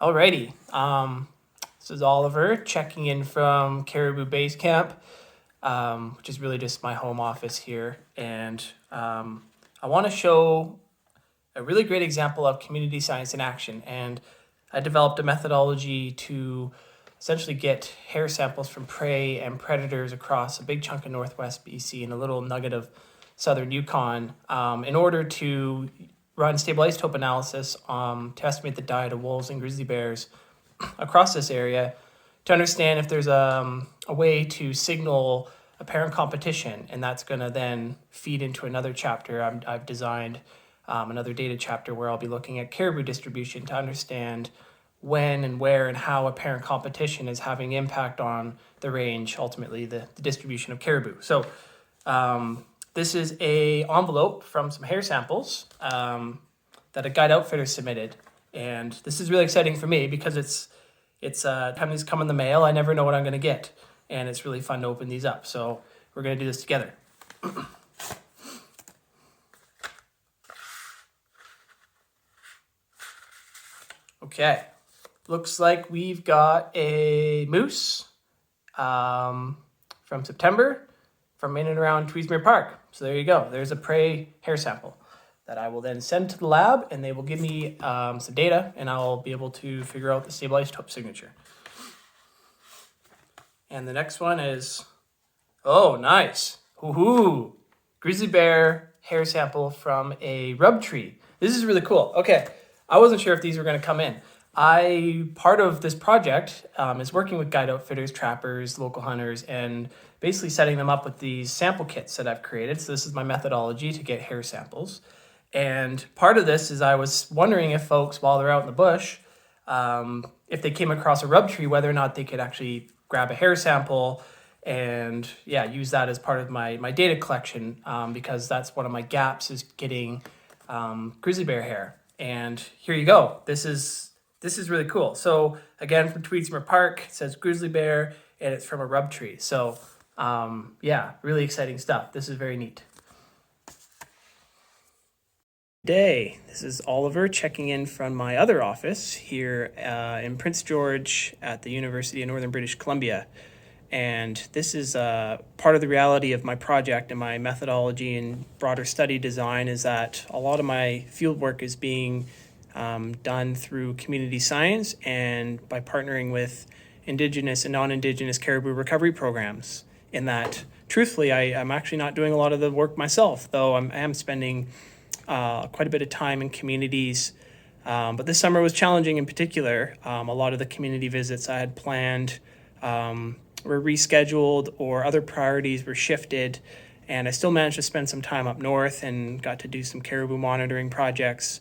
Alrighty. This is Oliver checking in from Caribou Base Camp, which is really just my home office here. And I want to show a really great example of community science in action. And I developed a methodology to essentially get hair samples from prey and predators across a big chunk of northwest BC and a little nugget of southern Yukon in order to run stable isotope analysis to estimate the diet of wolves and grizzly bears across this area to understand if there's a way to signal apparent competition, and that's going to then feed into another chapter I've designed, another data chapter where I'll be looking at caribou distribution to understand when and where and how apparent competition is having impact on the range, ultimately the distribution of caribou. So this is a envelope from some hair samples that a guide outfitter submitted. And this is really exciting for me because it's time these come in the mail. I never know what I'm going to get. And it's really fun to open these up. So we're going to do this together. Okay. Looks like we've got a moose from September from in and around Tweedsmuir Park. So there you go. There's a prey hair sample that I will then send to the lab, and they will give me some data, and I'll be able to figure out the stable isotope signature. And the next one is, oh, nice. Hoo-hoo. Grizzly bear hair sample from a rub tree. This is really cool. Okay, I wasn't sure if these were going to come in. Part of this project is working with guide outfitters, trappers, local hunters, and basically setting them up with these sample kits that I've created. So this is my methodology to get hair samples. And part of this is I was wondering if folks, while they're out in the bush, if they came across a rub tree, whether or not they could actually grab a hair sample and use that as part of my data collection, because that's one of my gaps is getting grizzly bear hair. And here you go. This is really cool. So again, from Tweedsmuir Park, it says grizzly bear, and it's from a rub tree. So really exciting stuff. This is very neat. This is Oliver checking in from my other office here in Prince George at the University of Northern British Columbia. And this is part of the reality of my project and my methodology and broader study design is that a lot of my field work is being done through community science and by partnering with Indigenous and non-Indigenous caribou recovery programs. In that, truthfully, I'm actually not doing a lot of the work myself, though I am spending quite a bit of time in communities. But this summer was challenging in particular. A lot of the community visits I had planned were rescheduled or other priorities were shifted. And I still managed to spend some time up north and got to do some caribou monitoring projects.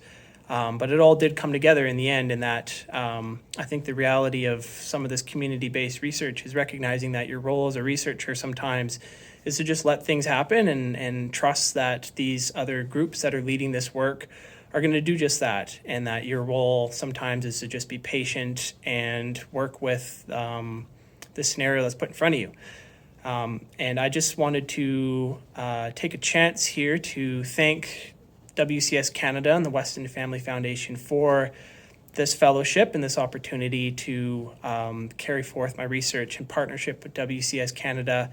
But it all did come together in the end in that I think the reality of some of this community-based research is recognizing that your role as a researcher sometimes is to just let things happen and trust that these other groups that are leading this work are going to do just that, and that your role sometimes is to just be patient and work with the scenario that's put in front of you. And I just wanted to take a chance here to thank WCS Canada and the Weston Family Foundation for this fellowship and this opportunity to carry forth my research in partnership with WCS Canada,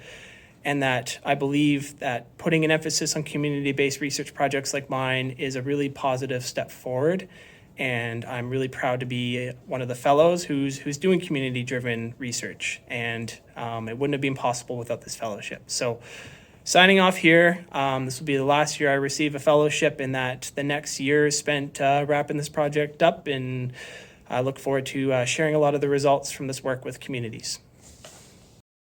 and that I believe that putting an emphasis on community-based research projects like mine is a really positive step forward. And I'm really proud to be one of the fellows who's doing community-driven research. And it wouldn't have been possible without this fellowship. So signing off here, this will be the last year I receive a fellowship, and that the next year is spent wrapping this project up. And I look forward to sharing a lot of the results from this work with communities.